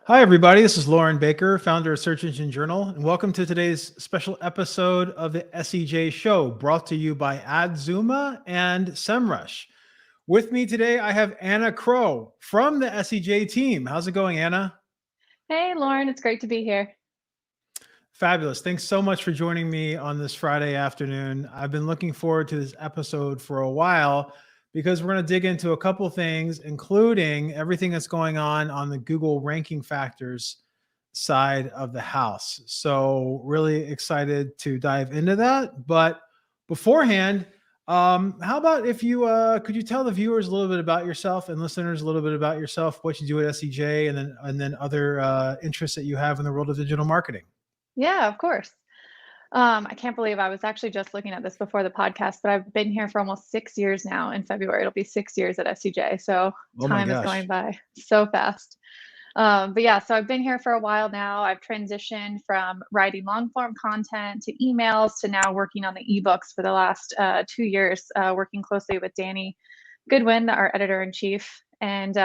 Hi, everybody. This is Loren Baker, founder of Search Engine Journal, and welcome to today's special episode of the SEJ Show, brought to you by Adzuma and SEMrush. With me today, I have Anna Crowe from the SEJ team. How's it going, Anna? Hey, Lauren, it's great to be here. Fabulous. Thanks so much for joining me on this Friday afternoon. I've been looking forward to this episode for a while because we're going to dig into a couple things, including everything that's going on the Google ranking factors side of the house. So really excited to dive into that. But beforehand, how about if you could you tell the viewers a little bit about yourself and listeners a little bit about yourself, what you do at SEJ, and then other interests that you have in the world of digital marketing. Yeah, of course. I can't believe I was actually just looking at this before the podcast, but I've been here for almost 6 years now. In February, it'll be 6 years at SCJ. So Oh my time is gosh. going by so fast. But yeah, so I've been here for a while now. I've transitioned from writing long form content to emails to now working on the ebooks for the last 2 years, working closely with Danny Goodwin, our editor in chief. And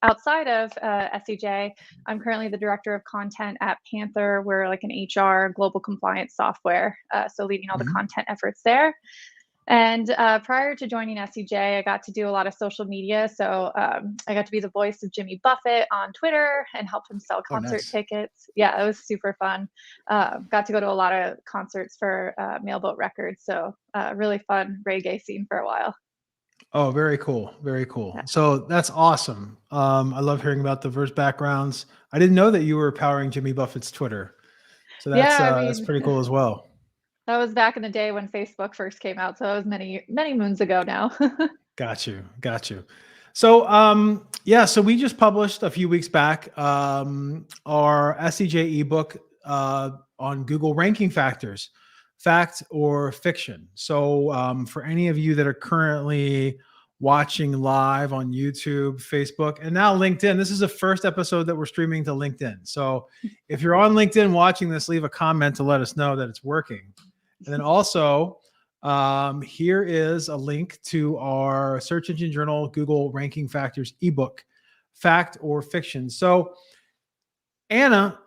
outside of SEJ, I'm currently the director of content at Panther. We're like an HR global compliance software, so leading all the Mhm. content efforts there. And prior to joining SEJ, I got to do a lot of social media. So I got to be the voice of Jimmy Buffett on Twitter and help him sell Oh, concert nice. tickets. Yeah, it was super fun. Got to go to a lot of concerts for Mailboat Records. So really fun reggae scene for a while. Oh, very cool. Very cool. Yeah. So that's awesome. I love hearing about diverse backgrounds. I didn't know that you were powering Jimmy Buffett's Twitter. So Yeah, I that's mean, pretty cool as well. that was back in the day when Facebook first came out, so that was many, many moons ago now. Got you. Got you. So yeah, so we just published a few weeks back our SEJ ebook on Google ranking factors, fact or fiction. So for any of you that are currently watching live on YouTube, Facebook, and now LinkedIn, this is the first episode that we're streaming to LinkedIn. So if you're on LinkedIn watching this, leave a comment to let us know that it's working. And then also, here is a link to our Search Engine Journal Google Ranking Factors ebook, fact or fiction. So, Anna,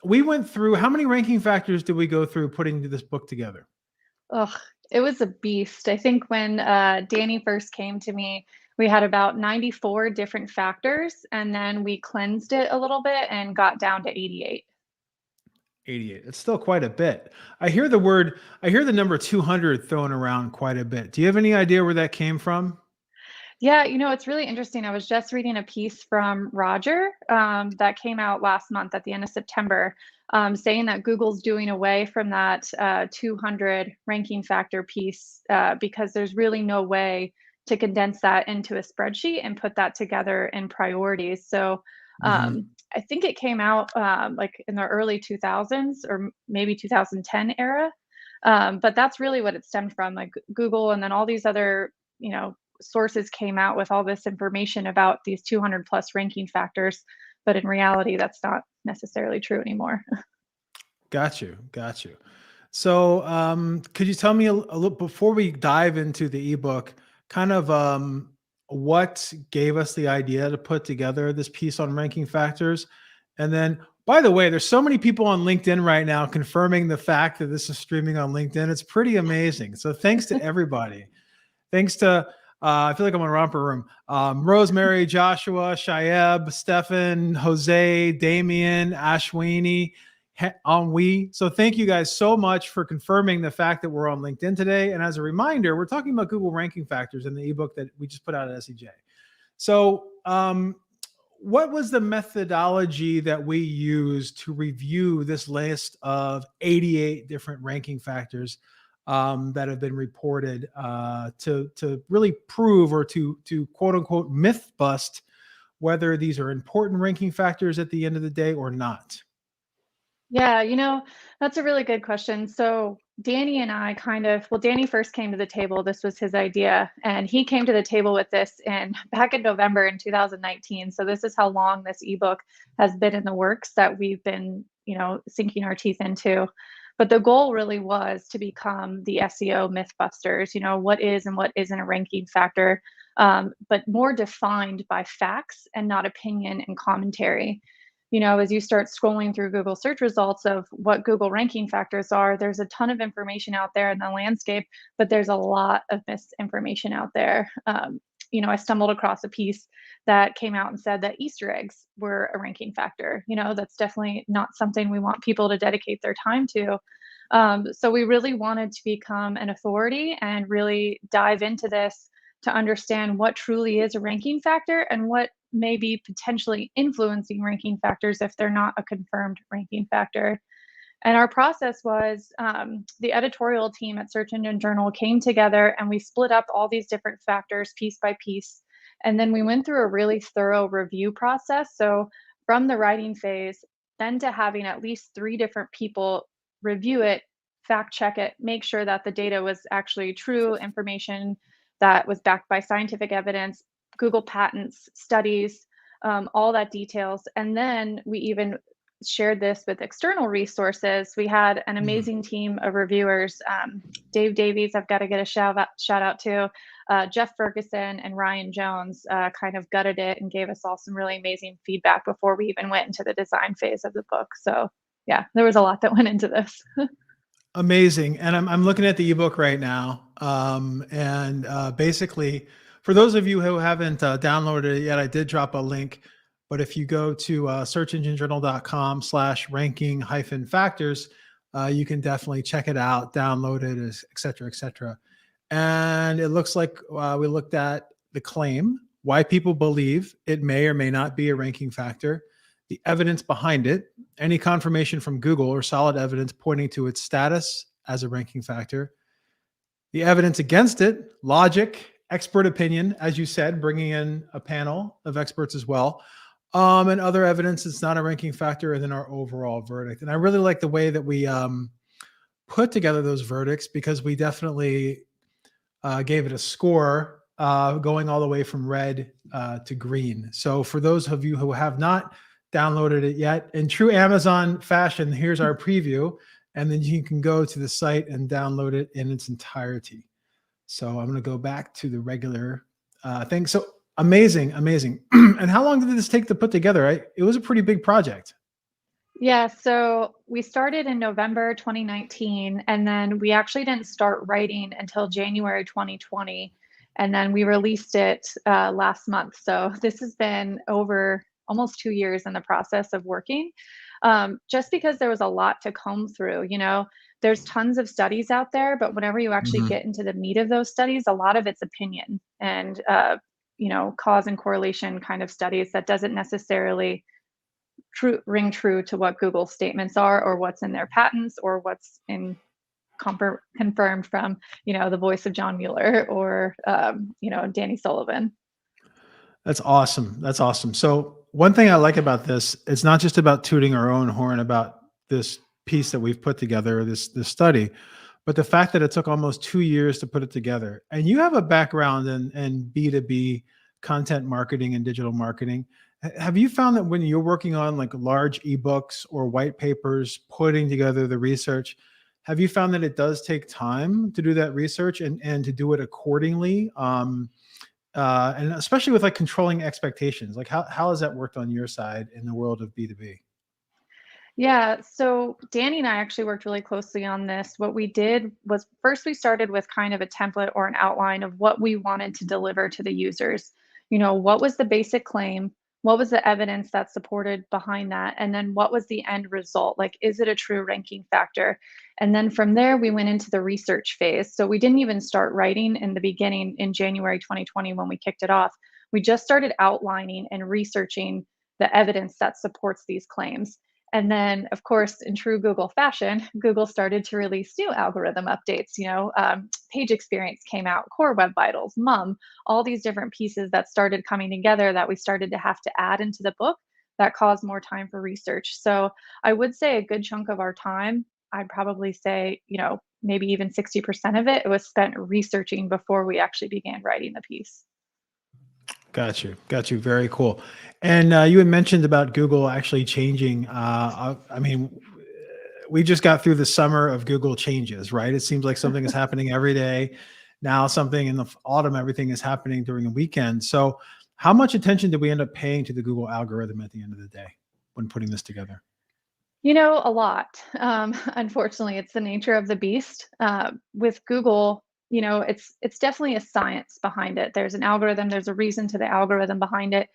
we went through how many ranking factors did we go through putting this book together? Ugh, it was a beast. I think when Danny first came to me, we had about 94 different factors, and then we cleansed it a little bit and got down to 88. 88. It's still quite a bit. I hear the number 200 thrown around quite a bit. Do you have any idea where that came from? Yeah, it's really interesting. I was just reading a piece from Roger that came out last month at the end of September, saying that Google's doing away from that 200 ranking factor piece because there's really no way to condense that into a spreadsheet and put that together in priorities. So Hmm. I think it came out like in the early 2000s or maybe 2010 era. But that's really what it stemmed from, like Google and then all these other, sources came out with all this information about these 200 plus ranking factors, but in reality, that's not necessarily true anymore. Got you. Got you. So, could you tell me a little before we dive into the ebook, kind of what gave us the idea to put together this piece on ranking factors? And then, by the way, there's so many people on LinkedIn right now confirming the fact that this is streaming on LinkedIn. It's pretty amazing. So, thanks to everybody. Thanks to I feel like I'm on Romper Room. Rosemary, Joshua, Shaeb, Stefan, Jose, Damien, Ashwini, on we. So thank you guys so much for confirming the fact that we're on LinkedIn today. And as a reminder, we're talking about Google ranking factors in the ebook that we just put out at SEJ. So what was the methodology that we used to review this list of 88 different ranking factors that have been reported to really prove or to quote unquote myth bust whether these are important ranking factors at the end of the day or not? Yeah, that's a really good question. So Danny and I well, Danny first came to the table. This was his idea, and he came to the table with this in back in November in 2019. So this is how long this ebook has been in the works that we've been, sinking our teeth into. But the goal really was to become the SEO mythbusters. What is and what isn't a ranking factor. but more defined by facts and not opinion and commentary. As you start scrolling through Google search results of what Google ranking factors are, there's a ton of information out there in the landscape, but there's a lot of misinformation out there. I stumbled across a piece that came out and said that Easter eggs were a ranking factor. That's definitely not something we want people to dedicate their time to. So we really wanted to become an authority and really dive into this to understand what truly is a ranking factor and what may be potentially influencing ranking factors if they're not a confirmed ranking factor. And our process was the editorial team at Search Engine Journal came together and we split up all these different factors piece by piece. And then we went through a really thorough review process. So from the writing phase, then to having at least 3 different people review it, fact check it, make sure that the data was actually true information that was backed by scientific evidence, Google patents, studies, all that details. And then we even shared this with external resources. We had an amazing team of reviewers. Dave Davies, I've got to get a shout out to. Jeff Ferguson and Ryan Jones kind of gutted it and gave us all some really amazing feedback before we even went into the design phase of the book. So yeah, there was a lot that went into this. Amazing. And I'm looking at the ebook right now. Basically, for those of you who haven't downloaded it yet, I did drop a link. But if you go to searchenginejournal.com/ranking-factors, you can definitely check it out, download it, et cetera, et cetera. And it looks like we looked at the claim, why people believe it may or may not be a ranking factor, the evidence behind it, any confirmation from Google or solid evidence pointing to its status as a ranking factor, the evidence against it, logic, expert opinion, as you said, bringing in a panel of experts as well, and other evidence it's not a ranking factor, and then our overall verdict. And I really like the way that we put together those verdicts, because we definitely gave it a score going all the way from red to green. So for those of you who have not downloaded it yet, in true Amazon fashion, here's our preview, and then you can go to the site and download it in its entirety. So I'm going to go back to the regular thing. So amazing. And how long did this take to put together? It was a pretty big project. Yeah, so we started in November 2019, and then we actually didn't start writing until January 2020, and then we released it last month. So this has been over almost 2 years in the process of working, just because there was a lot to comb through. There's tons of studies out there, but whenever you actually get into the meat of those studies, a lot of it's opinion and cause and correlation kind of studies that doesn't necessarily ring true to what Google's statements are, or what's in their patents, or what's confirmed from the voice of John Mueller or Danny Sullivan. That's awesome. So one thing I like about this, it's not just about tooting our own horn about this piece that we've put together, this study, but the fact that it took almost 2 years to put it together. And you have a background in B2B content marketing and digital marketing. Have you found that when you're working on like large ebooks or white papers, putting together the research, have you found that it does take time to do that research and to do it accordingly? And especially with like controlling expectations, like how has that worked on your side in the world of B2B? Yeah, so Danny and I actually worked really closely on this. What we did was first we started with kind of a template or an outline of what we wanted to deliver to the users. What was the basic claim? What was the evidence that supported behind that? And then what was the end result? Like, is it a true ranking factor? And then from there, we went into the research phase. So we didn't even start writing in the beginning in January 2020 when we kicked it off. We just started outlining and researching the evidence that supports these claims. And then, of course, in true Google fashion, Google started to release new algorithm updates. Page Experience came out, Core Web Vitals, all these different pieces that started coming together that we started to have to add into the book that caused more time for research. So I would say a good chunk of our time, I'd probably say, maybe even 60% of it was spent researching before we actually began writing the piece. Got you. Very cool. And you had mentioned about Google actually changing. We just got through the summer of Google changes, right? It seems like something is happening every day. Now something in the autumn, everything is happening during the weekend. So how much attention did we end up paying to the Google algorithm at the end of the day when putting this together? A lot. Unfortunately, it's the nature of the beast. With Google, it's definitely a science behind it. There's an algorithm, there's a reason to the algorithm behind it.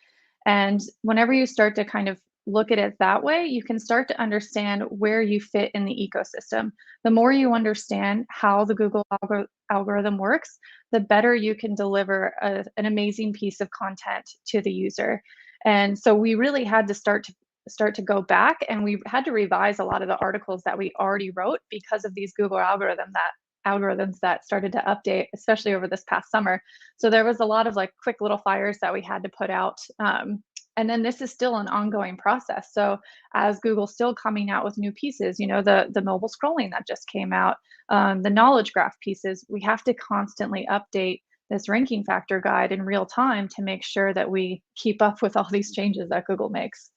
And whenever you start to kind of look at it that way, you can start to understand where you fit in the ecosystem. The more you understand how the Google algorithm works, the better you can deliver an amazing piece of content to the user. And so we really had to start to go back, and we had to revise a lot of the articles that we already wrote because of these Google algorithms that started to update, especially over this past summer. So there was a lot of like quick little fires that we had to put out. And then this is still an ongoing process. So as Google's still coming out with new pieces, the mobile scrolling that just came out, the knowledge graph pieces, we have to constantly update this ranking factor guide in real time to make sure that we keep up with all these changes that Google makes.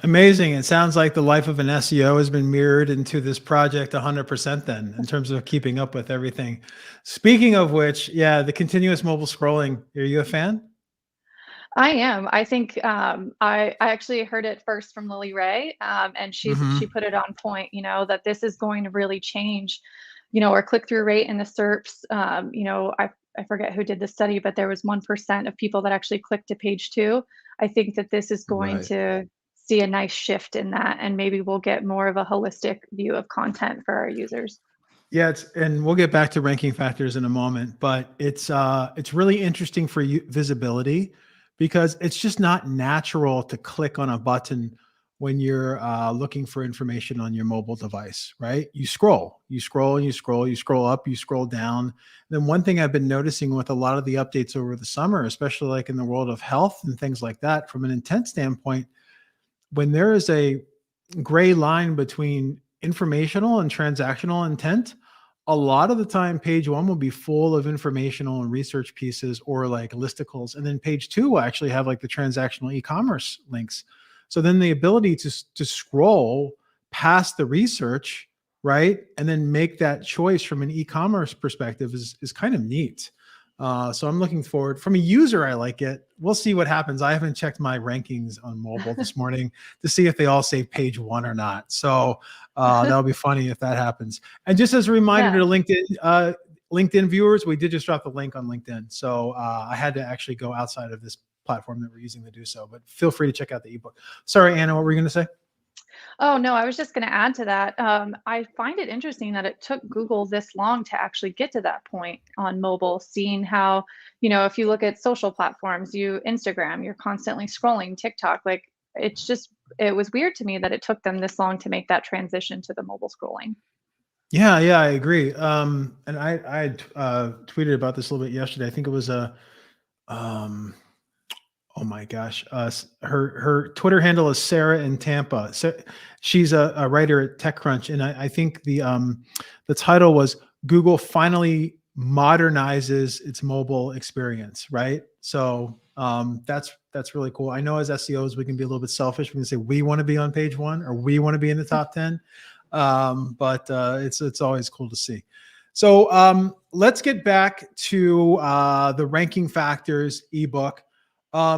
Amazing. It sounds like the life of an SEO has been mirrored into this project 100% then, in terms of keeping up with everything. Speaking of which, yeah, the continuous mobile scrolling, are you a fan? I am. I think I actually heard it first from Lily Ray, and she Hmm. put it on point. That this is going to really change, our click through rate in the SERPs. I forget who did the study, but there was 1% of people that actually clicked to page two. I think that this is going Right. to see a nice shift in that, and maybe we'll get more of a holistic view of content for our users. Yeah, and we'll get back to ranking factors in a moment, but it's really interesting for you visibility because it's just not natural to click on a button when you're looking for information on your mobile device, right? You scroll, and you scroll up, you scroll down. Then one thing I've been noticing with a lot of the updates over the summer, especially like in the world of health and things like that, from an intent standpoint, when there is a gray line between informational and transactional intent, a lot of the time page one will be full of informational and research pieces or like listicles, and then page two will actually have like the transactional e-commerce links. So then the ability to scroll past the research, right, and then make that choice from an e-commerce perspective is kind of neat. So I'm looking forward. From a user, I like it. We'll see what happens. I haven't checked my rankings on mobile this morning to see if they all say page one or not. So that'll be funny if that happens. And just as a reminder Yeah. to LinkedIn viewers, we did just drop the link on LinkedIn. So I had to actually go outside of this platform that we're using to do so. But feel free to check out the ebook. Sorry, Anna, what were you going to say? Oh, no, I was just going to add to that. I find it interesting that it took Google this long to actually get to that point on mobile, seeing how, if you look at social platforms, Instagram, you're constantly scrolling, TikTok, like it was weird to me that it took them this long to make that transition to the mobile scrolling. Yeah, I agree. And I tweeted about this a little bit yesterday. I think it was um, oh my gosh. Her Twitter handle is Sarah in Tampa. So she's a writer at TechCrunch, and I think the title was Google finally modernizes its mobile experience, right? So that's really cool. I know as SEOs we can be a little bit selfish. We can say we want to be on page one or we want to be in the top 10, but it's always cool to see. So let's get back to the ranking factors ebook.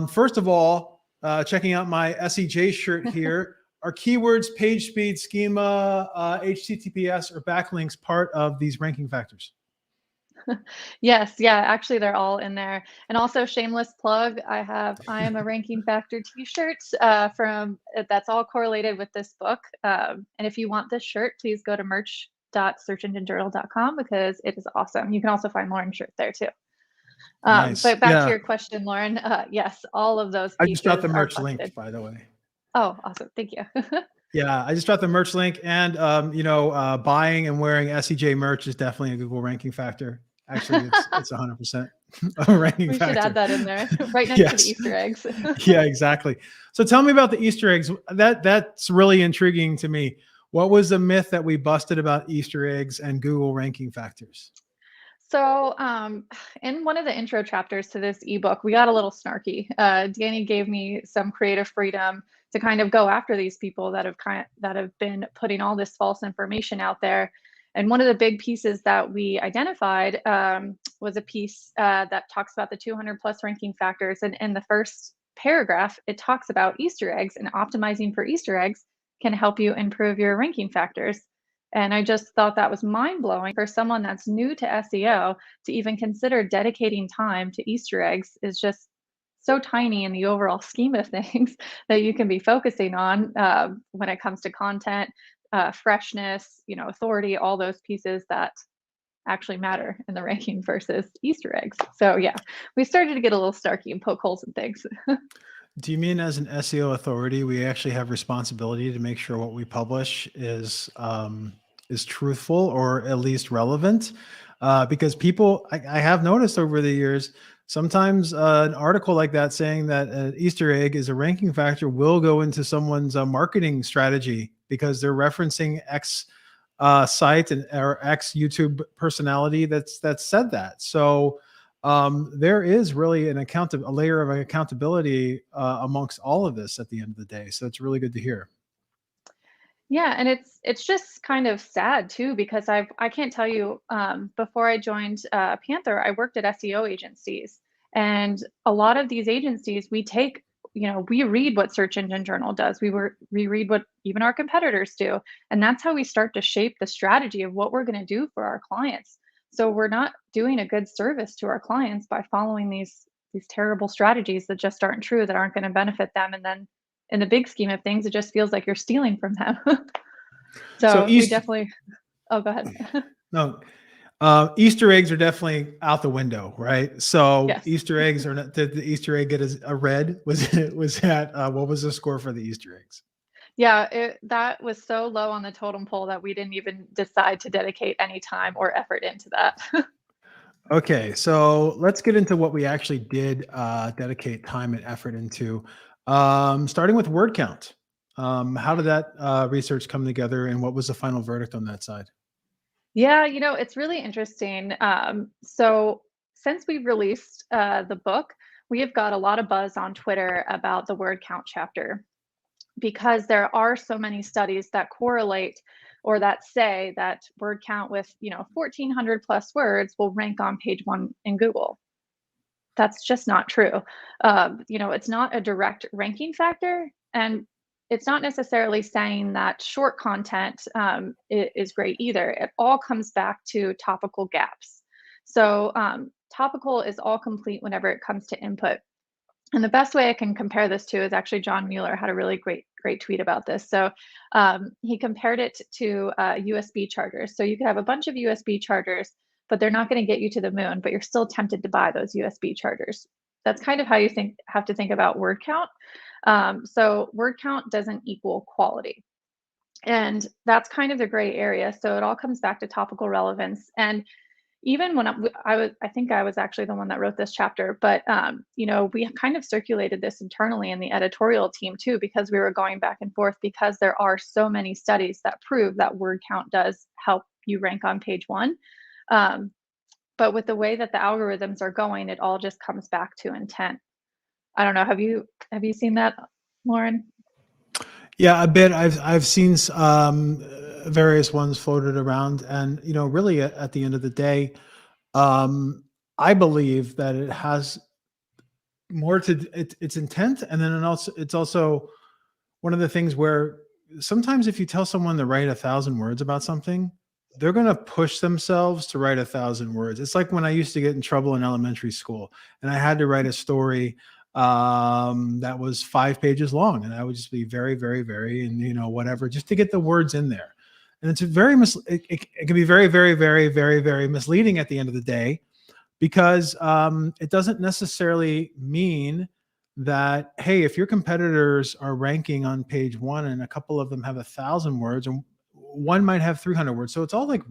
First of all, checking out my SEJ shirt here. Are keywords, page speed, schema, HTTPS, or backlinks part of these ranking factors? Yes, yeah, actually they're all in there. And also shameless plug, I am a ranking factor t-shirt from that's all correlated with this book. And if you want this shirt, please go to merch.searchenginejournal.com because it is awesome. You can also find Lauren's shirt there too. Nice. But back to Yeah. your question, Lauren, yes, all of those I just dropped the pieces are merch busted. link, by the way. Oh, awesome. Thank you. Yeah, I just dropped the merch link, and buying and wearing SEJ merch is definitely a Google ranking factor. Actually, it's 100% a ranking We should add factor. that in there right next to the Yes. Easter eggs. Yeah, exactly. So tell me about the Easter eggs. That's really intriguing to me. What was the myth that we busted about Easter eggs and Google ranking factors? So, in one of the intro chapters to this ebook, we got a little snarky. Danny gave me some creative freedom to kind of go after these people that have been putting all this false information out there. And one of the big pieces that we identified was a piece that talks about the 200 plus ranking factors. And in the first paragraph, it talks about Easter eggs, and optimizing for Easter eggs can help you improve your ranking factors. And I just thought that was mind blowing for someone that's new to SEO to even consider dedicating time to Easter eggs is just so tiny in the overall scheme of things that you can be focusing on when it comes to content, freshness, authority, all those pieces that actually matter in the ranking versus Easter eggs. So yeah, we started to get a little snarky and poke holes in things. Do you mean as an SEO authority, we actually have responsibility to make sure what we publish is truthful or at least relevant? Because people, I have noticed over the years, sometimes an article like that saying that an Easter egg is a ranking factor will go into someone's marketing strategy because they're referencing X site and or X YouTube personality that's said that. So there is really a layer of accountability amongst all of this at the end of the day. So it's really good to hear. Yeah, and it's just kind of sad too because I can't tell you before I joined Panther, I worked at SEO agencies, and a lot of these agencies we take, we read what Search Engine Journal does. We read what even our competitors do, and that's how we start to shape the strategy of what we're going to do for our clients. So we're not doing a good service to our clients by following these terrible strategies that just aren't true, that aren't going to benefit them, and then in the big scheme of things, it just feels like you're stealing from them. So So we definitely oh, go ahead. no, Easter eggs are definitely out the window, right? So Yes. Easter eggs are not. Did the Easter egg get a red? Was that what was the score for the Easter eggs? Yeah, that was so low on the totem pole that we didn't even decide to dedicate any time or effort into that. Okay, so let's get into what we actually did dedicate time and effort into. Starting with word count. How did that research come together, and what was the final verdict on that side? Yeah, it's really interesting. So since we've released the book, we have got a lot of buzz on Twitter about the word count chapter, because there are so many studies that correlate or that say that word count with 1400 plus words will rank on page one in Google. That's just not true. It's not a direct ranking factor, and it's not necessarily saying that short content is great either. It all comes back to topical gaps. So topical is all complete whenever it comes to input. And the best way I can compare this to is actually John Mueller had a really great tweet about this. So he compared it to USB chargers. So you could have a bunch of USB chargers, but they're not going to get you to the moon, but you're still tempted to buy those USB chargers. That's kind of how you have to think about word count. So word count doesn't equal quality. And that's kind of the gray area. So it all comes back to topical relevance. And even when I think I was actually the one that wrote this chapter, but we kind of circulated this internally in the editorial team too, because we were going back and forth, because there are so many studies that prove that word count does help you rank on page one. But with the way that the algorithms are going, it all just comes back to intent. I don't know. Have you seen that, Loren? Yeah, a bit. I've seen various ones floated around, and really at the end of the day, I believe that it has more to its intent, and then it's also one of the things where sometimes if you tell someone to write 1,000 words about something, they're going to push themselves to write 1,000 words. It's like when I used to get in trouble in elementary school, and I had to write a story that was 5 pages long, and I would just be very, very, very, and whatever, just to get the words in there. And it's it can be very, very, very, very, very misleading at the end of the day, because it doesn't necessarily mean that, hey, if your competitors are ranking on page one and a couple of them have 1,000 words and one might have 300 words, so it's all like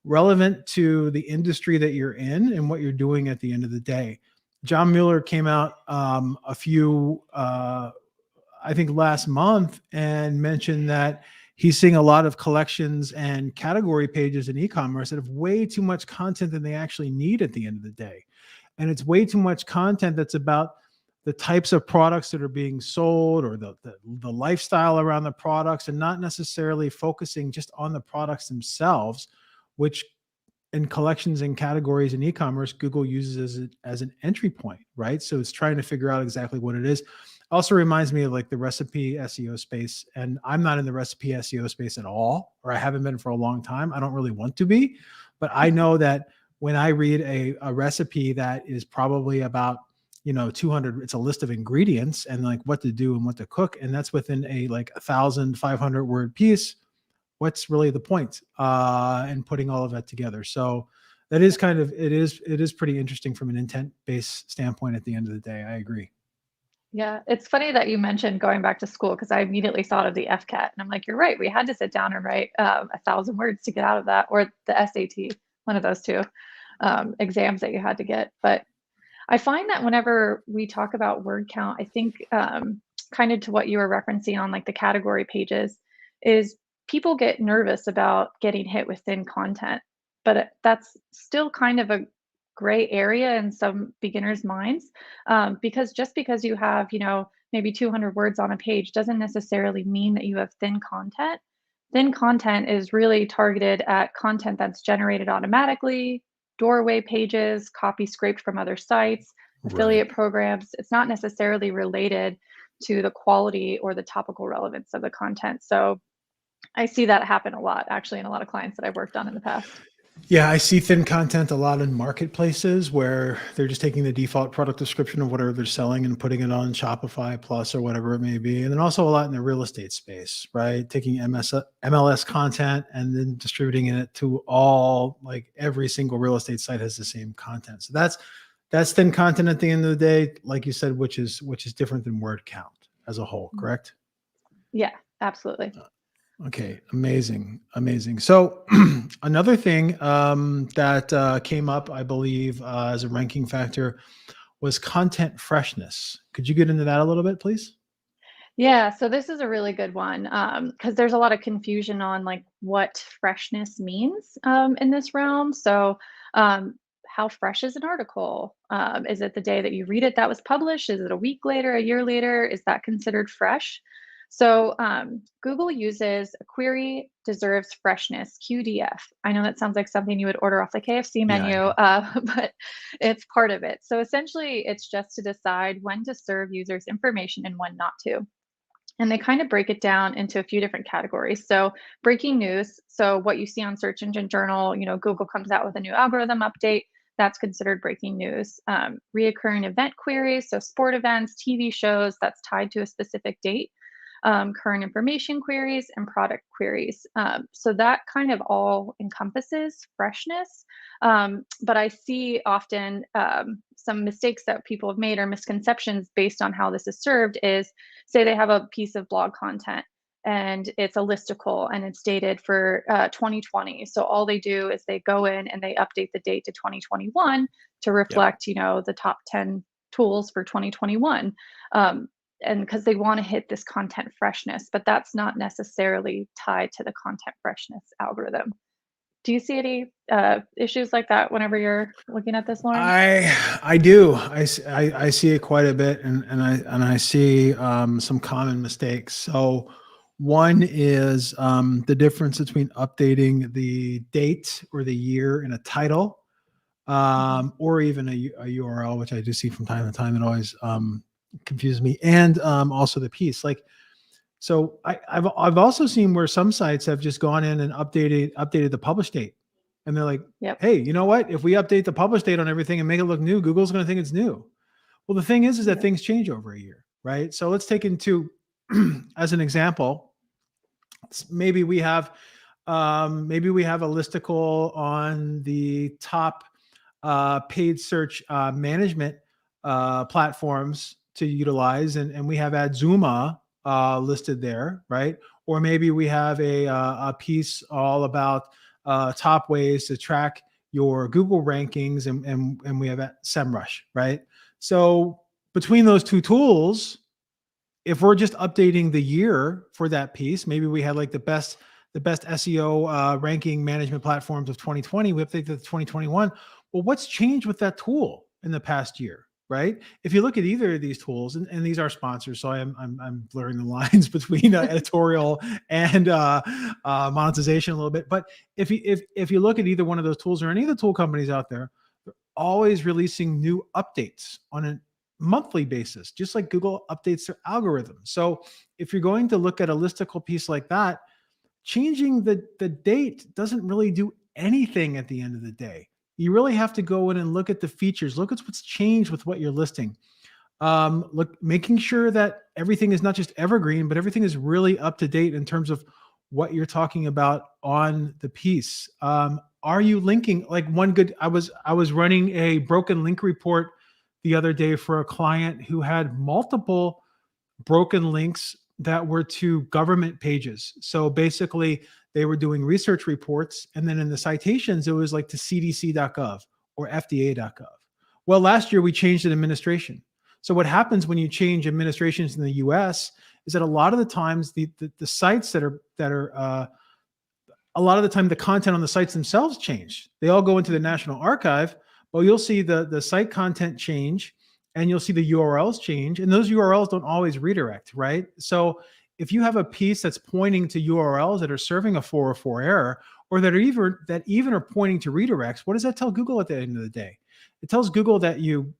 relevant to the industry that you're in and what you're doing at the end of the day. John Mueller came out I think last month, and mentioned that he's seeing a lot of collections and category pages in e-commerce that have way too much content than they actually need at the end of the day. And it's way too much content that's about the types of products that are being sold, or the lifestyle around the products, and not necessarily focusing just on the products themselves, which in collections and categories in e-commerce, Google uses as an entry point, right? So it's trying to figure out exactly what it is. Also reminds me of like the recipe SEO space. And I'm not in the recipe SEO space at all, or I haven't been for a long time. I don't really want to be, but I know that when I read a recipe that is probably about, 200, it's a list of ingredients and like what to do and what to cook. And that's within a like 1,500 word piece. What's really the point and putting all of that together? So that is it is pretty interesting from an intent-based standpoint at the end of the day. I agree. Yeah, it's funny that you mentioned going back to school because I immediately thought of the FCAT, and I'm like, you're right. We had to sit down and write 1,000 words to get out of that, or the SAT, one of those two exams that you had to get. But I find that whenever we talk about word count, I think kind of to what you were referencing on like the category pages, is people get nervous about getting hit with thin content, but that's still kind of a gray area in some beginners' minds, because just because you have, maybe 200 words on a page doesn't necessarily mean that you have thin content. Thin content is really targeted at content that's generated automatically, doorway pages, copy scraped from other sites, Right. affiliate programs. It's not necessarily related to the quality or the topical relevance of the content. So I see that happen a lot, actually, in a lot of clients that I've worked on in the past. Yeah, I see thin content a lot in marketplaces where they're just taking the default product description of whatever they're selling and putting it on Shopify Plus or whatever it may be. And then also a lot in the real estate space, right? Taking MLS content and then distributing it to all, like every single real estate site has the same content. So that's thin content at the end of the day, like you said, which is different than word count as a whole, correct? Yeah, absolutely. Okay, amazing, amazing. So another thing that came up, I believe, as a ranking factor was content freshness. Could you get into that a little bit, please? Yeah, so this is a really good one because there's a lot of confusion on like what freshness means in this realm. So, how fresh is an article? Is it the day that you read it that was published? Is it a week later, a year later? Is that considered fresh? So, Google uses a Query Deserves Freshness (QDF). I know that sounds like something you would order off the KFC Yeah, I menu, know. but it's part of it. So essentially, it's just to decide when to serve users information and when not to. And they kind of break it down into a few different categories. So, breaking news. So, what you see on Search Engine Journal, Google comes out with a new algorithm update. That's considered breaking news. Reoccurring event queries. So, sport events, TV shows that's tied to a specific date. Current information queries and product queries. So that kind of all encompasses freshness. But I see often some mistakes that people have made or misconceptions based on how this is served is, say they have a piece of blog content and it's a listicle and it's dated for 2020. So all they do is they go in and they update the date to 2021 to Yep. reflect, the top 10 tools for 2021. And because they want to hit this content freshness, but that's not necessarily tied to the content freshness algorithm. Do you see any issues like that whenever you're looking at this, Lauren? I do. I see it quite a bit, and I see some common mistakes. So one is the difference between updating the date or the year in a title, Mhm. or even a URL, which I do see from time to time. It always confuses me, and also the piece. Like, so I've also seen where some sites have just gone in and updated the publish date, and they're like, Yep. hey, you know what? If we update the publish date on everything and make it look new, Google's going to think it's new. Well, the thing is that Yep. things change over a year, right? So let's take into as an example, maybe we have a listicle on the top paid search management platforms to utilize, and we have Adzuma listed there, right? Or maybe we have a piece all about top ways to track your Google rankings, and we have SEMrush, right? So between those two tools, if we're just updating the year for that piece, maybe we had like the best SEO ranking management platforms of 2020. We updated to 2021. Well, what's changed with that tool in the past year? right? If you look at either of these tools, and these are sponsors, so I'm blurring the lines between editorial and monetization a little bit. But if you look at either one of those tools or any of the tool companies out there, they're always releasing new updates on a monthly basis, just like Google updates their algorithm. So if you're going to look at a listicle piece like that, changing the date doesn't really do anything at the end of the day. You really have to go in and look at the features, look at what's changed with what you're listing. Look, making sure that everything is not just evergreen, but everything is really up to date in terms of what you're talking about on the piece. Are you linking? Like one good, I was running a broken link report the other day for a client who had multiple broken links that were to government pages. So basically, they were doing research reports, and then in the citations, it was like to cdc.gov or fda.gov. Well, last year we changed an administration. So what happens when you change administrations in the U.S. is that a lot of the times the sites a lot of the time the content on the sites themselves change. They all go into the National Archive. Well, you'll see the site content change, and you'll see the URLs change, and those URLs don't always redirect, right? So if you have a piece that's pointing to URLs that are serving a 404 error, or that even are pointing to redirects, what does that tell Google at the end of the day? It tells Google that you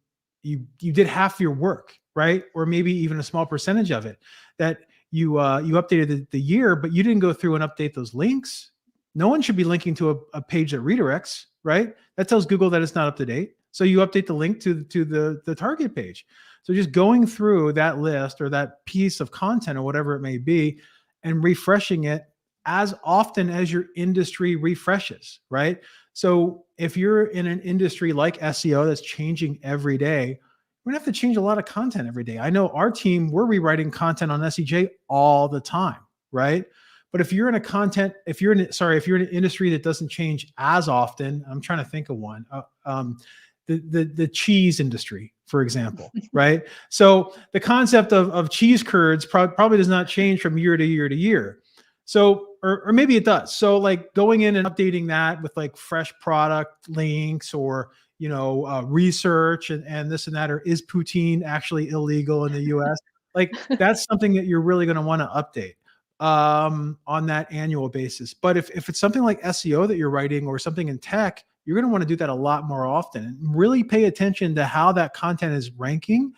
did half your work, right? Or maybe even a small percentage of it. That you updated the year, but you didn't go through and update those links. No one should be linking to a page that redirects, right? That tells Google that it's not up to date. So you update the link to the target page. So just going through that list or that piece of content or whatever it may be and refreshing it as often as your industry refreshes, right? So if you're in an industry like SEO that's changing every day, we're gonna have to change a lot of content every day. I know our team, we're rewriting content on SEJ all the time, right? But if you're in if you're in an industry that doesn't change as often, I'm trying to think of one. The cheese industry, for example, right? So the concept of cheese curds probably does not change from year to year to year. So, or maybe it does. So like going in and updating that with like fresh product links or, research and this and that, or is poutine actually illegal in the US? Like that's something that you're really going to want to update on that annual basis. But if it's something like SEO that you're writing or something in tech, you're going to want to do that a lot more often and really pay attention to how that content is ranking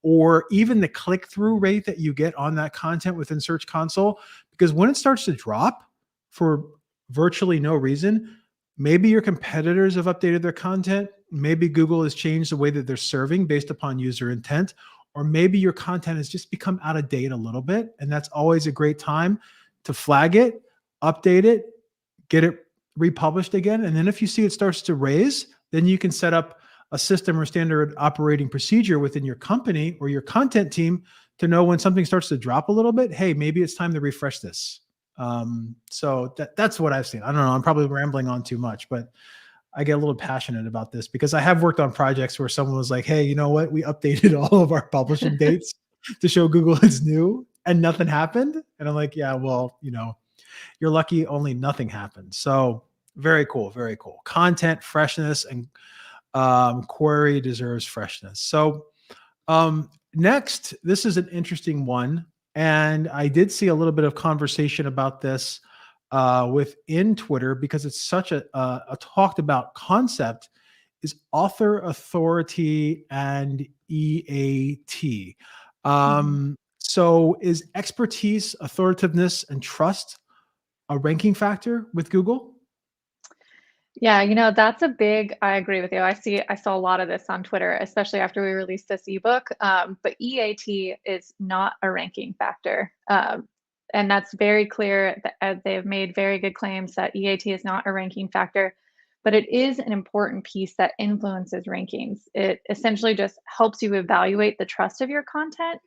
or even the click-through rate that you get on that content within Search Console. Because when it starts to drop for virtually no reason, maybe your competitors have updated their content. Maybe Google has changed the way that they're serving based upon user intent, or maybe your content has just become out of date a little bit. And that's always a great time to flag it, update it, get it republished again. And then if you see it starts to raise, then you can set up a system or standard operating procedure within your company or your content team to know when something starts to drop a little bit. Hey, maybe it's time to refresh this. So that's what I've seen. I don't know. I'm probably rambling on too much, but I get a little passionate about this because I have worked on projects where someone was like, hey, you know what? We updated all of our publishing dates to show Google it's new and nothing happened. And I'm like, yeah, well, you're lucky only nothing happened. So very cool, very cool. Content freshness and query deserves freshness. So next, this is an interesting one. And I did see a little bit of conversation about this within Twitter because it's such a talked about concept is author authority and EAT. So is expertise, authoritativeness, and trust a ranking factor with Google? Yeah, that's I agree with you. I saw a lot of this on Twitter, especially after we released this ebook. But EAT is not a ranking factor. And that's very clear. They've made very good claims that EAT is not a ranking factor, but it is an important piece that influences rankings. It essentially just helps you evaluate the trust of your content,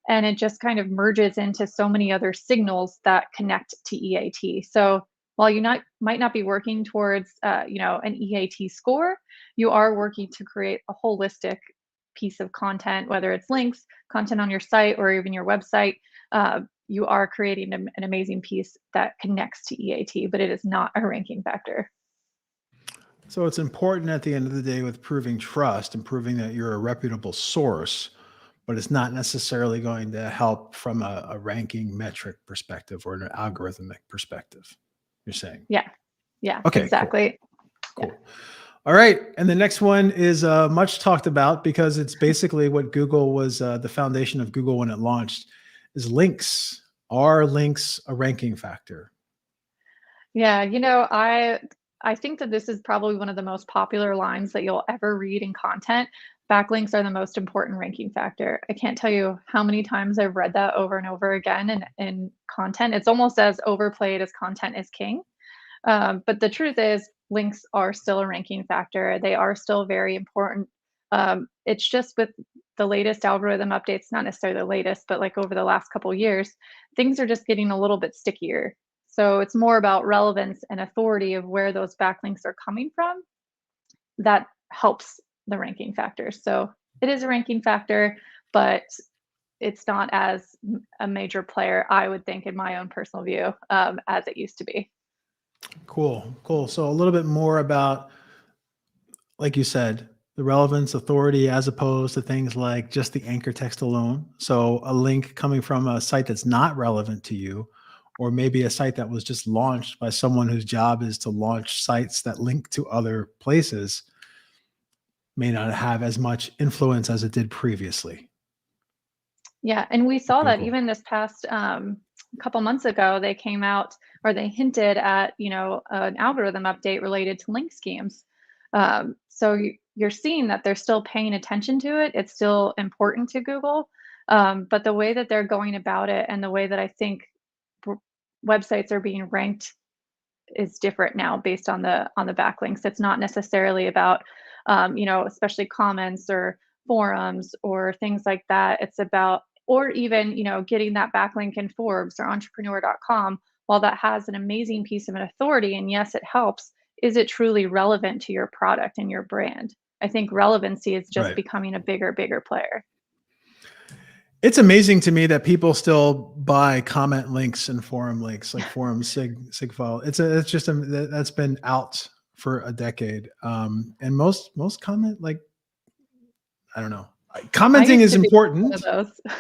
and it just kind of merges into so many other signals that connect to EAT. So while might not be working towards an EAT score, you are working to create a holistic piece of content, whether it's links, content on your site, or even your website. You are creating an amazing piece that connects to EAT, but it is not a ranking factor. So it's important at the end of the day with proving trust and proving that you're a reputable source, but it's not necessarily going to help from a ranking metric perspective or an algorithmic perspective, you're saying. Yeah. Yeah, Okay, cool. exactly. Yeah. Cool. All right. And the next one is much talked about because it's basically what Google was the foundation of Google when it launched is links. Are links a ranking factor? Yeah, I think that this is probably one of the most popular lines that you'll ever read in content. Backlinks are the most important ranking factor. I can't tell you how many times I've read that over and over again in content. It's almost as overplayed as content is king. But the truth is, links are still a ranking factor. They are still very important. It's just with the latest algorithm updates, not necessarily the latest, but like over the last couple years, things are just getting a little bit stickier. So it's more about relevance and authority of where those backlinks are coming from that helps the ranking factor. So it is a ranking factor, but it's not as a major player, I would think, in my own personal view, as it used to be. Cool. Cool. So a little bit more about, like you said, the relevance, authority, as opposed to things like just the anchor text alone. So a link coming from a site that's not relevant to you, or maybe a site that was just launched by someone whose job is to launch sites that link to other places may not have as much influence as it did previously Yeah, and we with saw that Google. even this past couple months ago, they came out or they hinted at an algorithm update related to link schemes. So you're seeing that they're still paying attention to it. It's still important to Google, but the way that they're going about it and the way that I think w- websites are being ranked is different now based on the backlinks. It's not necessarily about especially comments or forums or things like that. It's about or even getting that backlink in Forbes or entrepreneur.com. While that has an amazing piece of an authority and yes, it helps, is it truly relevant to your product and your brand? I think relevancy is just Right. becoming a bigger player. It's amazing to me that people still buy comment links and forum links, like forum sig file. It's just that's been out for a decade. And most comment, like, I don't know. I Commenting used is to be one of important.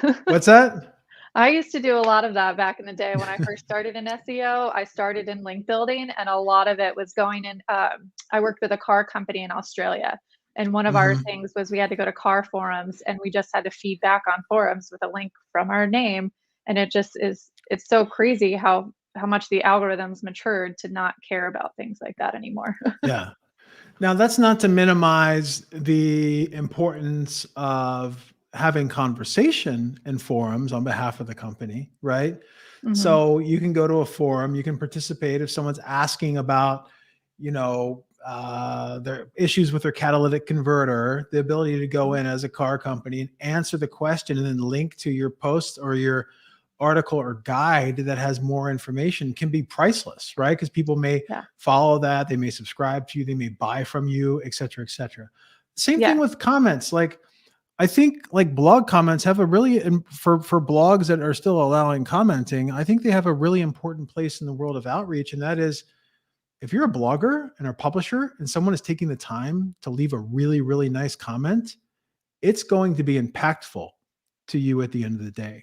those. What's that? I used to do a lot of that back in the day when I first started in SEO. I started in link building, and a lot of it was going in. I worked with a car company in Australia, and one of our Mhm. things was we had to go to car forums, and we just had to feed back on forums with a link from our name. And it just is. It's so crazy how much the algorithms matured to not care about things like that anymore. Yeah. Now, that's not to minimize the importance of having conversation in forums on behalf of the company, right? Hmm. So you can go to a forum, you can participate if someone's asking about, their issues with their catalytic converter, the ability to go in as a car company and answer the question and then link to your post or your article or guide that has more information can be priceless, right? Because people may Yeah. follow that, they may subscribe to you, they may buy from you, et cetera, et cetera. Same thing Yeah. with comments. Like, I think like blog comments have a really for blogs that are still allowing commenting, I think they have a really important place in the world of outreach. And that is if you're a blogger and a publisher and someone is taking the time to leave a really, really nice comment, it's going to be impactful to you at the end of the day.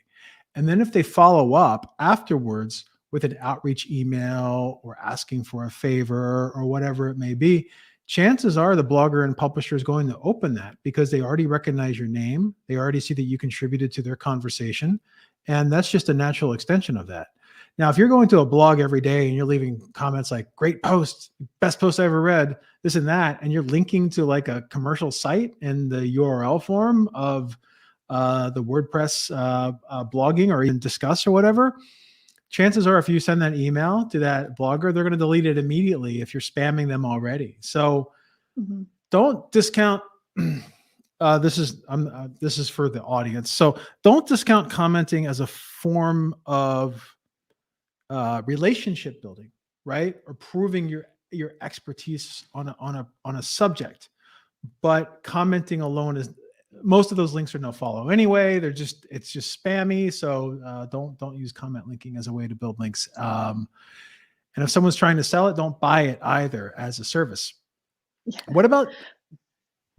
And then if they follow up afterwards with an outreach email or asking for a favor or whatever it may be, chances are the blogger and publisher is going to open that because they already recognize your name. They already see that you contributed to their conversation. And that's just a natural extension of that. Now, if you're going to a blog every day and you're leaving comments like, great post, best post I ever read, this and that, and you're linking to like a commercial site in the URL form of the WordPress blogging or even Discuss or whatever, chances are if you send that email to that blogger, they're going to delete it immediately if you're spamming them already. So Hmm. don't discount. This is for the audience. So don't discount commenting as a form of relationship building, right? Or proving your expertise on a subject. But commenting alone is most of those links are no follow anyway. It's just spammy. So don't use comment linking as a way to build links. And if someone's trying to sell it, don't buy it either as a service. What about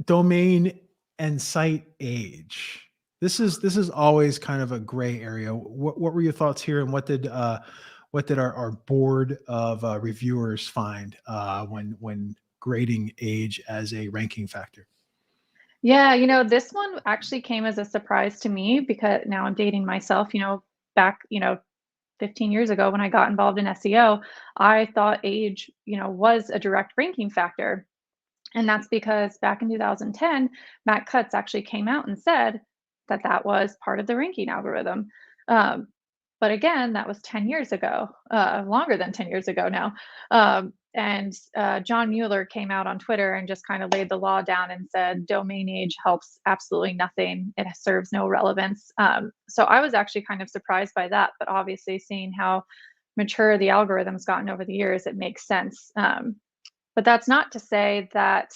domain and site age? This is always kind of a gray area. What were your thoughts here, and what did our board of reviewers find when grading age as a ranking factor? Yeah, this one actually came as a surprise to me because now I'm dating myself, back, 15 years ago when I got involved in SEO, I thought age, was a direct ranking factor. And that's because back in 2010, Matt Cutts actually came out and said that that was part of the ranking algorithm. Um, but again, that was 10 years ago, longer than 10 years ago now. And John Mueller came out on Twitter and just kind of laid the law down and said domain age helps absolutely nothing. It serves no relevance. So I was actually kind of surprised by that. But obviously, seeing how mature the algorithm's gotten over the years, it makes sense. But that's not to say that,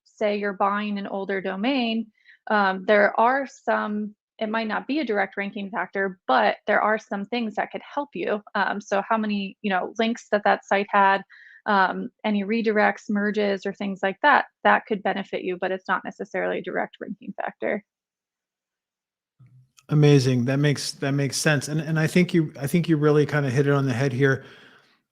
say you're buying an older domain, there are some, it might not be a direct ranking factor, but there are some things that could help you. So how many, links that site had, any redirects, merges, or things like that, that could benefit you, but it's not necessarily a direct ranking factor. Amazing. That makes sense. And I think you really kind of hit it on the head here,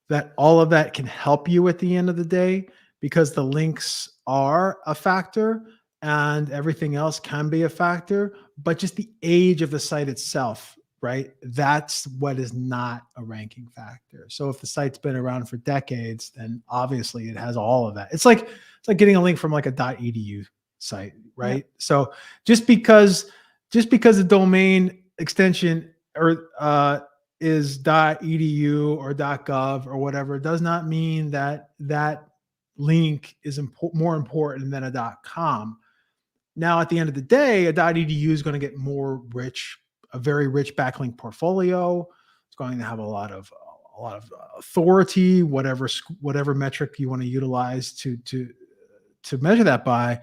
that all of that can help you at the end of the day, because the links are a factor and everything else can be a factor, but just the age of the site itself, right? That's what is not a ranking factor. So if the site's been around for decades, then obviously it has all of that. It's like getting a link from like a .edu site, Yep. right? So just because just because the domain extension or is .edu or .gov or whatever does not mean that that link is more important than a .com. Now, at the end of the day, a .edu is going to get a very rich backlink portfolio. It's going to have a lot of authority, whatever metric you want to utilize to measure that by.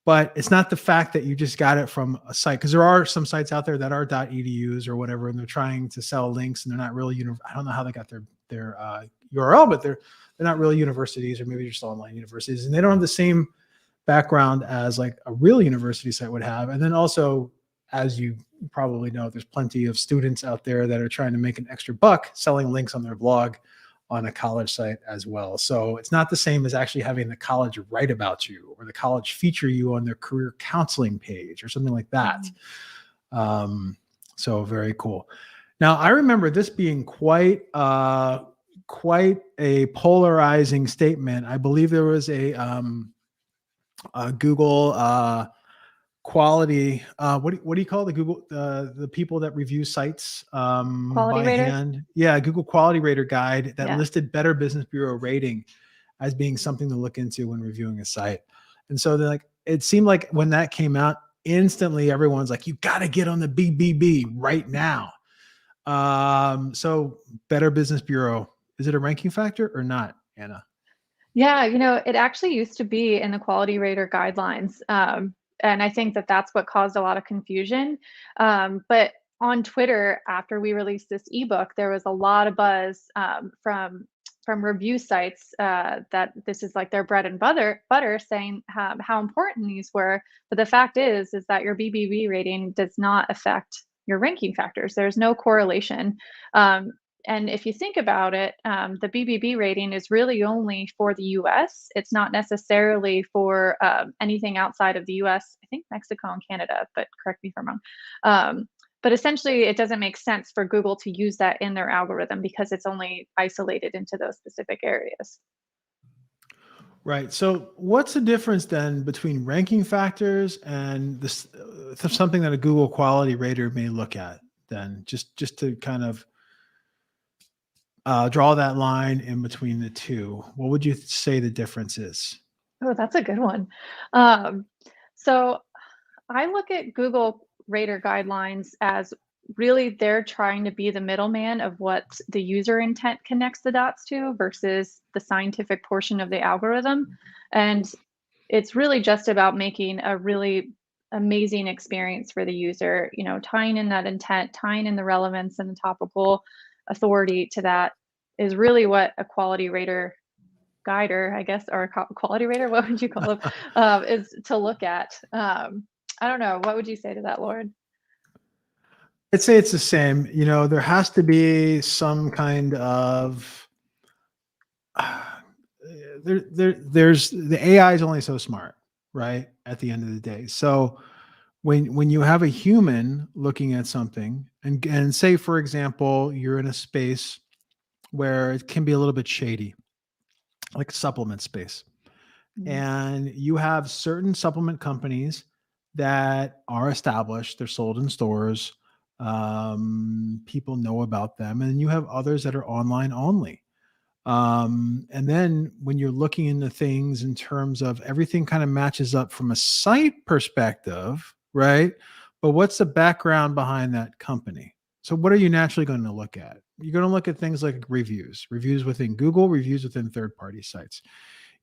But it's not the fact that you just got it from a site, because there are some sites out there that are .edus or whatever, and they're trying to sell links, and they're not really. I don't know how they got their URL, but they're not really universities, or maybe just online universities, and they don't have the same background as like a real university site would have. And then also, as you probably know, there's plenty of students out there that are trying to make an extra buck selling links on their blog on a college site as well. So it's not the same as actually having the college write about you or the college feature you on their career counseling page or something like that. So very cool. Now I remember this being quite a polarizing statement. I believe there was a Google quality. What do you call the Google the people that review sites Quality by rater. hand? Yeah, Google Quality Rater guide that Yeah. listed Better Business Bureau rating as being something to look into when reviewing a site. And so they're like, it seemed like when that came out, instantly everyone's like, you got to get on the BBB right now. So Better Business Bureau, is it a ranking factor or not, Anna? Yeah, it actually used to be in the quality rater guidelines. And I think that that's what caused a lot of confusion. But on Twitter, after we released this ebook, there was a lot of buzz from review sites that this is like their bread and butter saying how important these were. But the fact is that your BBB rating does not affect your ranking factors. There's no correlation. Um, and if you think about it, the BBB rating is really only for the US. It's not necessarily for anything outside of the US. I think Mexico and Canada, but correct me if I'm wrong. But essentially, it doesn't make sense for Google to use that in their algorithm because it's only isolated into those specific areas. Right. So, what's the difference then between ranking factors and this something that a Google Quality Rater may look at? Then, just to kind of draw that line in between the two, what would you say the difference is? Oh, that's a good one. Um, so I look at Google Rater guidelines as really they're trying to be the middleman of what the user intent connects the dots to versus the scientific portion of the algorithm. And it's really just about making a really amazing experience for the user, tying in that intent, tying in the relevance and the topical authority to that is really what a quality rater guider, I guess, or a quality rater. What would you call them? Is to look at. I don't know. What would you say to that, Lauren? I'd say it's the same. There has to be some kind of there's the AI is only so smart, right? At the end of the day. So when you have a human looking at something and say, for example, you're in a space where it can be a little bit shady, like a supplement space, Mhm. and you have certain supplement companies that are established, they're sold in stores, people know about them, and you have others that are online only. And then when you're looking into things in terms of everything kind of matches up from a site perspective, right? But what's the background behind that company? So what are you naturally going to look at? You're going to look at things like reviews within Google, reviews within third-party sites.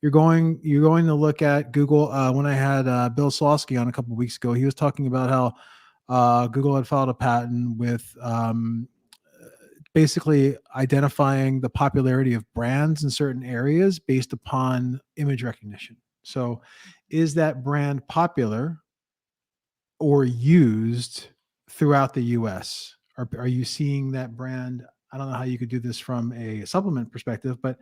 You're going to look at Google. When I had Bill Slosky on a couple of weeks ago, he was talking about how Google had filed a patent with basically identifying the popularity of brands in certain areas based upon image recognition. So, is that brand popular or used throughout the US? Are you seeing that brand? I don't know how you could do this from a supplement perspective, but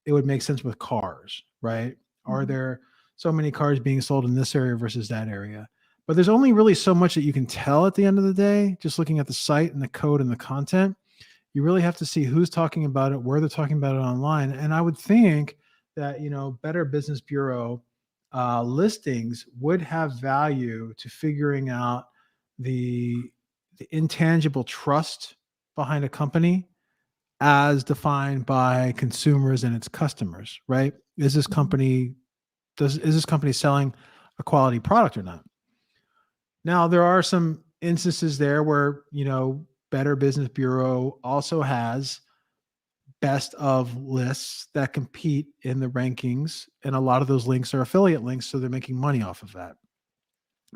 it would make sense with cars, right? Are Mhm. there so many cars being sold in this area versus that area? But there's only really so much that you can tell at the end of the day, just looking at the site and the code and the content. You really have to see who's talking about it, where they're talking about it online. And I would think that, Better Business Bureau listings would have value to figuring out the, the intangible trust behind a company as defined by consumers and its customers, right? Mhm. Is this company selling a quality product or not? Now, there are some instances there where, Better Business Bureau also has best of lists that compete in the rankings. And a lot of those links are affiliate links. So they're making money off of that.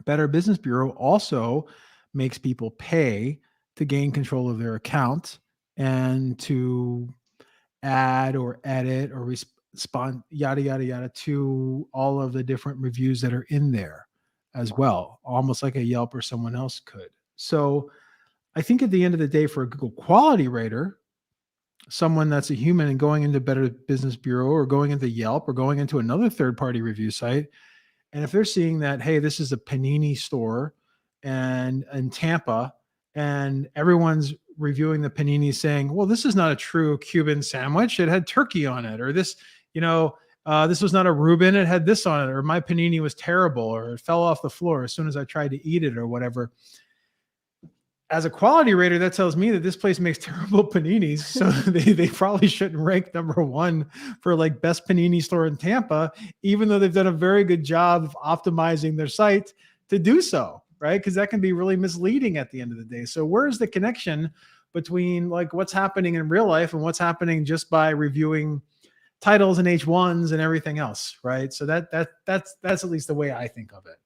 Better Business Bureau also makes people pay to gain control of their account and to add or edit or respond, yada, yada, yada, to all of the different reviews that are in there as well, almost like a Yelp or someone else could. So I think at the end of the day, for a Google quality rater, someone that's a human and going into Better Business Bureau or going into Yelp or going into another third party review site, and if they're seeing that, hey, this is a panini store and in Tampa, and everyone's reviewing the panini saying, well, this is not a true Cuban sandwich. It had turkey on it, or this was not a Reuben. It had this on it, or my panini was terrible, or it fell off the floor as soon as I tried to eat it, or whatever. As a quality rater, that tells me that this place makes terrible paninis. So they probably shouldn't rank number one for like best panini store in Tampa, even though they've done a very good job of optimizing their site to do so, right? Because that can be really misleading at the end of the day. So where's the connection between like what's happening in real life and what's happening just by reviewing titles and H1s and everything else, right? So that's at least the way I think of it.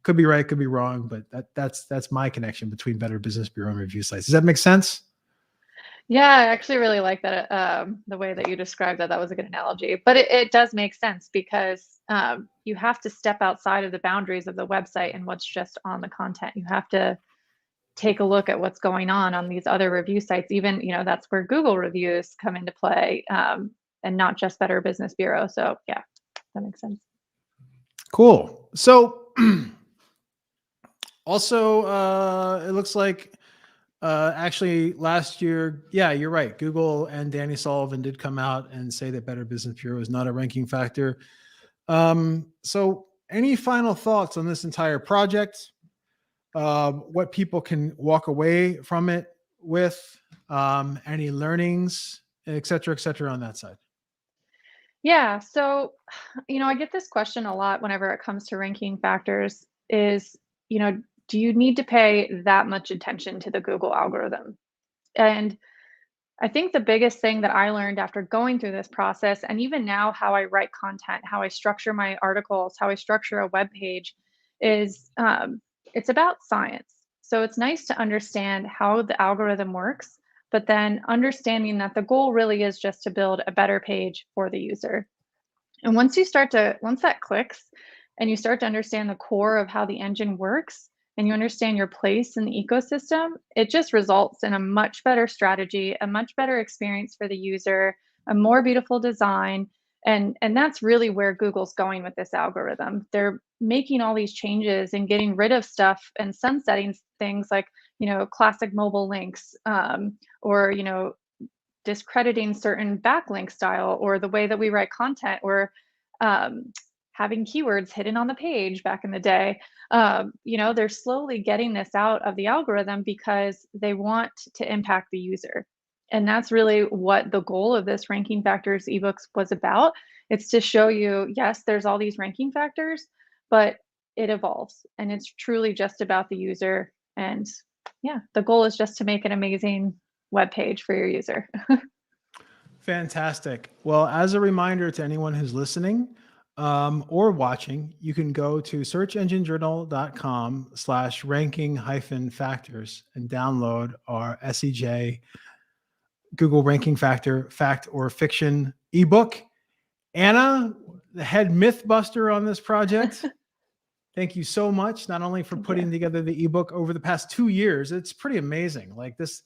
Could be right, could be wrong, but that's my connection between Better Business Bureau and review sites. Does that make sense? Yeah, I actually really like that, the way that you described that. That was a good analogy. But it does make sense because you have to step outside of the boundaries of the website and what's just on the content. You have to take a look at what's going on these other review sites. Even, that's where Google reviews come into play, and not just Better Business Bureau. So yeah, that makes sense. Cool. So also, it looks like actually last year, yeah, you're right. Google and Danny Sullivan did come out and say that Better Business Bureau is not a ranking factor. So any final thoughts on this entire project? What people can walk away from it with, any learnings, et cetera on that side. Yeah. So, I get this question a lot whenever it comes to ranking factors is, do you need to pay that much attention to the Google algorithm? And I think the biggest thing that I learned after going through this process, and even now how I write content, how I structure my articles, how I structure a web page, is it's about science. So it's nice to understand how the algorithm works, but then understanding that the goal really is just to build a better page for the user. And once that clicks and you start to understand the core of how the engine works and you understand your place in the ecosystem, it just results in a much better strategy, a much better experience for the user, a more beautiful design. And that's really where Google's going with this algorithm. They're making all these changes and getting rid of stuff and sunsetting things like, classic mobile links, or, discrediting certain backlink style or the way that we write content, or having keywords hidden on the page back in the day. They're slowly getting this out of the algorithm because they want to impact the user. And that's really what the goal of this ranking factors ebooks was about. It's to show you, yes, there's all these ranking factors, but it evolves and it's truly just about the user. And yeah, the goal is just to make an amazing web page for your user. Fantastic. Well, as a reminder to anyone who's listening or watching, you can go to searchenginejournal.com/ranking-factors and download our SEJ Google Ranking Factor Fact or Fiction ebook. Anna, the head mythbuster on this project, thank you so much, not only for putting together the ebook over the past 2 years. It's pretty amazing. Like this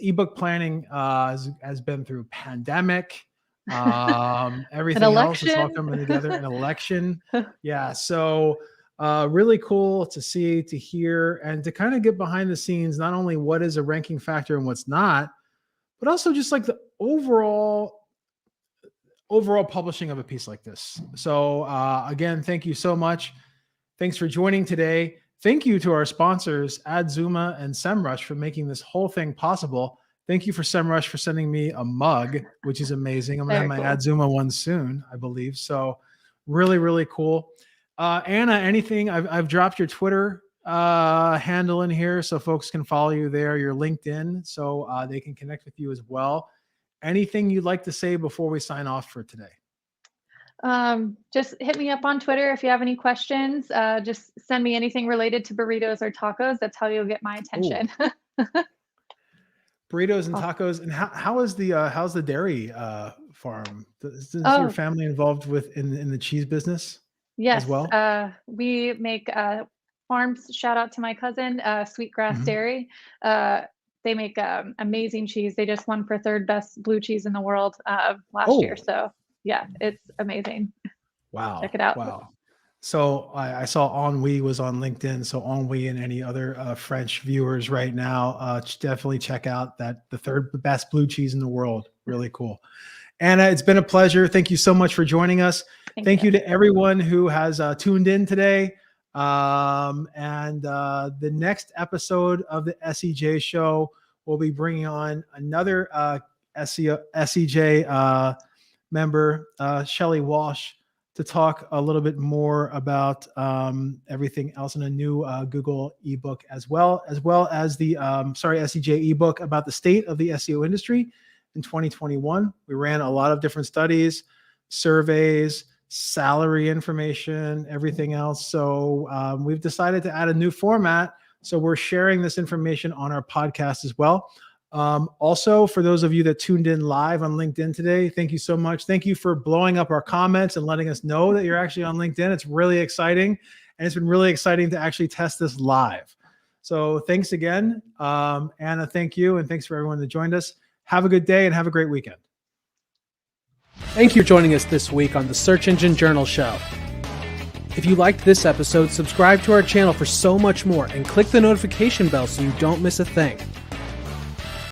ebook planning has been through pandemic, everything else is all coming together, an election. Yeah. So really cool to see, to hear, and to kind of get behind the scenes, not only what is a ranking factor and what's not, but also just like the overall publishing of a piece like this. So again, thank you so much. Thanks for joining today. Thank you to our sponsors, Adzuma and SEMrush, for making this whole thing possible. Thank you for SEMrush for sending me a mug, which is amazing. I'm going to have my Adzuma one soon, I believe. So really, really cool. Anna, anything? I've dropped your Twitter handle in here so folks can follow you there, your LinkedIn, so they can connect with you as well. Anything you'd like to say before we sign off for today? Just hit me up on Twitter if you have any questions. Just send me anything related to burritos or tacos. That's how you'll get my attention. Burritos and tacos. And how's the dairy farm? Is your family involved in the cheese business? Yes. As well? We make farms. Shout out to my cousin, Sweetgrass Dairy. They make amazing cheese. They just won for third best blue cheese in the world last year. So yeah, it's amazing. Wow. Check it out. Wow. So I saw Ennui was on LinkedIn. So Ennui and any other French viewers right now, definitely check out the third best blue cheese in the world. Really cool. Anna, it's been a pleasure. Thank you so much for joining us. Thank you to everyone who has tuned in today. And the next episode of the SEJ show, we'll be bringing on another SEJ member, Shelley Walsh, to talk a little bit more about everything else in a new Google ebook, as well as the SEJ ebook about the state of the SEO industry in 2021. We ran a lot of different studies, surveys, salary information, everything else. So we've decided to add a new format. So we're sharing this information on our podcast as well. Also, for those of you that tuned in live on LinkedIn today, thank you so much. Thank you for blowing up our comments and letting us know that you're actually on LinkedIn. It's really exciting. And it's been really exciting to actually test this live. So thanks again. Anna, thank you. And thanks for everyone that joined us. Have a good day and have a great weekend. Thank you for joining us this week on the Search Engine Journal Show. If you liked this episode, subscribe to our channel for so much more and click the notification bell so you don't miss a thing.